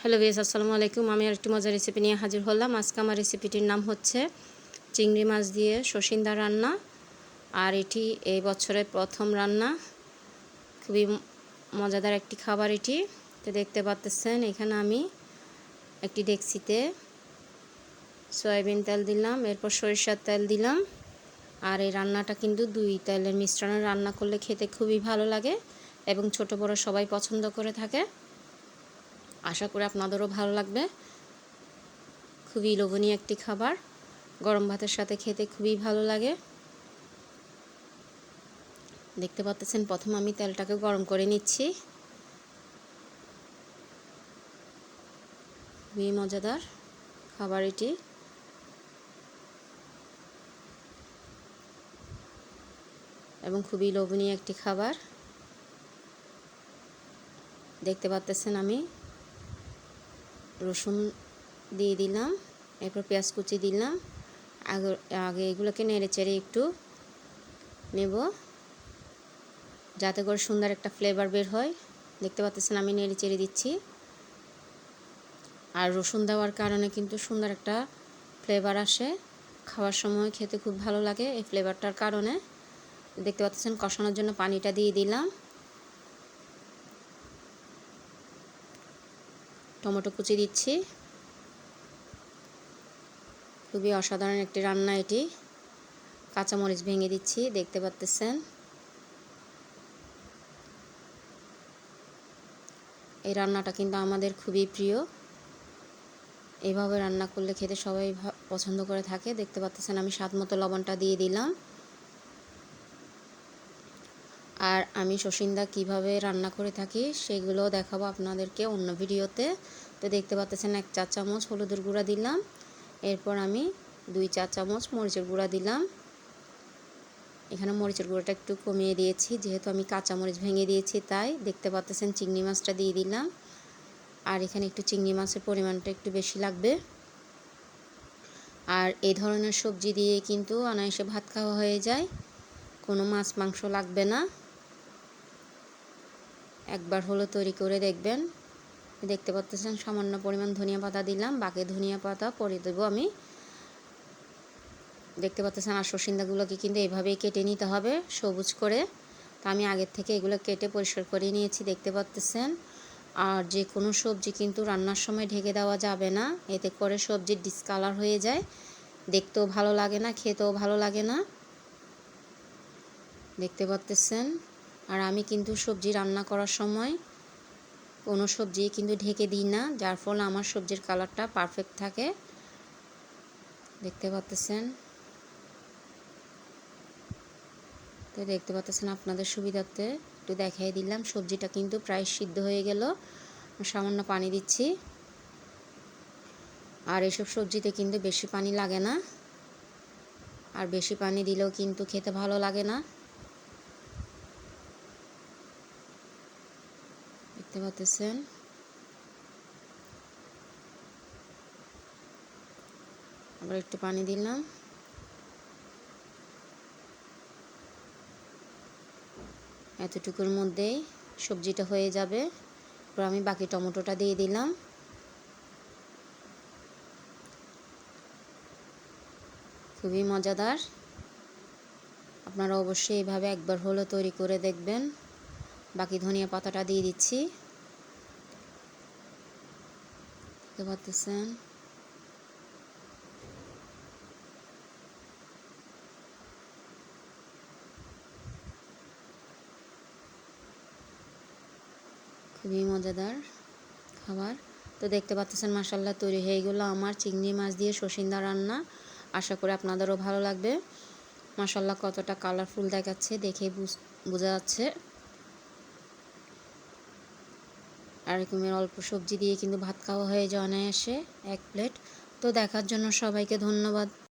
Hello viewers, আসসালামু আলাইকুম। আমি আরেকটি মজার রেসিপি নিয়ে হাজির হলাম। আজকে আমার রেসিপিটির নাম হচ্ছে চিংড়ি মাছ দিয়ে সসিন্দা রান্না। আর এটি এই বছরের প্রথম রান্না। খুবই মজাদার একটি খাবার এটি। তো দেখতে পাচ্ছেন এখানে আমি একটি ডেকচিতে সয়াবিন তেল দিলাম, এরপর সরিষার তেল দিলাম। আর এই রান্নাটা কিন্তু দুই তেলের মিশ্রণে রান্না করলে খেতে খুবই ভালো লাগে এবং ছোট বড় সবাই পছন্দ করে থাকে। আশা করি আপনাদেরও ভালো লাগবে। খুবই লোভনীয় একটি খাবার, গরম ভাতের সাথে খেতে খুবই ভালো লাগে। দেখতে পাচ্ছেন প্রথম আমি তেলটাকে গরম করে নিচ্ছি। খুবই মজাদার খাবার এটি। এবং খুবই লোভনীয় একটি খাবার। দেখতে পাচ্ছেন আমি রসুন দিয়ে দিলাম, এরপর পেঁয়াজ কুচি দিলাম। আগে এগুলোকে নেড়ে চেড়ে একটু নেব যাতে করে সুন্দর একটা ফ্লেভার বের হয়। দেখতে পাচ্ছেন আমি নেড়ে চেড়ে দিচ্ছি। আর রসুন দেওয়ার কারণে কিন্তু সুন্দর একটা ফ্লেভার আসে, খাওয়ার সময় খেতে খুব ভালো লাগে এই ফ্লেভারটার কারণে। দেখতে পাচ্ছেন কষানোর জন্য পানিটা দিয়ে দিলাম। টমেটো কুচি দিচ্ছি। খুবই অসাধারণ একটি রান্না এটি। কাঁচামরিচ ভেঙে দিচ্ছি, দেখতে পাচ্ছেন। এই রান্নাটা কিন্তু আমাদের খুবই প্রিয়। এইভাবে রান্না করলে খেতে সবাই পছন্দ করে থাকে। দেখতে পাচ্ছেন আমি স্বাদ মতো লবণটা দিয়ে দিলাম। আর আমি সসিন্দা কিভাবে রান্না করে থাকি সেগুলো দেখাবো আপনাদেরকে অন্য ভিডিওতে। তো দেখতে পাচ্ছেন 1 চা চামচ হলুদের গুঁড়া দিলাম, এরপর আমি 2 চা চামচ মরিচের গুঁড়া দিলাম। এখানে মরিচের গুঁড়োটা একটু কমিয়ে দিয়েছি যেহেতু আমি কাঁচামরিচ ভেঙে দিয়েছি তাই। দেখতে পাচ্ছেন চিংড়ি মাছটা দিয়ে দিলাম। আর এখানে একটু চিংড়ি মাছের পরিমাণটা একটু বেশি লাগবে। আর এই ধরনের সবজি দিয়ে কিন্তু অনায়াসে ভাত খাওয়া হয়ে যায়, কোনো মাছ মাংস লাগবে না। একবার হলো তৈরি করে দেখবেন। দেখতে পাচ্ছেন সামান্য পরিমাণ ধনিয়া পাতা দিলাম, বাকি ধনিয়া পাতা পরে দেবো আমি। দেখতে পাচ্ছেন আর সসিন্দাগুলোকে কিন্তু এইভাবেই কেটে নিতে হবে সবুজ করে। তো আমি আগের থেকে এগুলো কেটে পরিষ্কার করে নিয়েছি, দেখতে পাচ্ছেন। আর যে কোনো সবজি কিন্তু রান্নার সময় ঢেকে দেওয়া যাবে না, এতে করে সবজির ডিসকালার হয়ে যায়, দেখতেও ভালো লাগে না, খেতেও ভালো লাগে না। দেখতে পাচ্ছেন। আর আমি কিন্তু সবজি রান্না করার সময় কোনো সবজি কিন্তু ঢেকে দিই না, যার ফলে আমার সবজির কালারটা পারফেক্ট থাকে। দেখতে পাচ্ছেন। তো দেখতে পাচ্ছেন আপনাদের সুবিধার্থে একটু দেখাই দিলাম। সবজিটা কিন্তু প্রায় সিদ্ধ হয়ে গেল, সামান্য পানি দিচ্ছি। আর এসব সবজিতে কিন্তু বেশি পানি লাগে না, আর বেশি পানি দিলেও কিন্তু খেতে ভালো লাগে না। দেখতে পাচ্ছেন। আবার একটু পানি দিলাম। এতটুকুর মধ্যেই সবজিটা হয়ে যাবে। এরপর আমি বাকি টমেটোটা দিয়ে দিলাম। খুবই মজাদার, আপনারা অবশ্যই এইভাবে একবার হলো তৈরি করে দেখবেন। বাকি ধনিয়া পাতাটা দিয়ে দিচ্ছি। দেখতে পাচ্ছেন। খুবই মজাদার খাবার। তো দেখতে পাচ্ছেন মাশাআল্লাহ তৈরি হয়ে গেল আমার চিংড়ি মাছ দিয়ে সসিন্দা রান্না। আশা করি আপনাদেরও ভালো লাগবে। মাশাআল্লাহ কতটা কালারফুল দেখাচ্ছে, দেখে বোঝা যাচ্ছে। আর এরকমের অল্প সবজি দিয়ে কিন্তু ভাত খাওয়া হয়ে যায় অনায়াসে 1 প্লেট। তো দেখার জন্য সবাইকে ধন্যবাদ।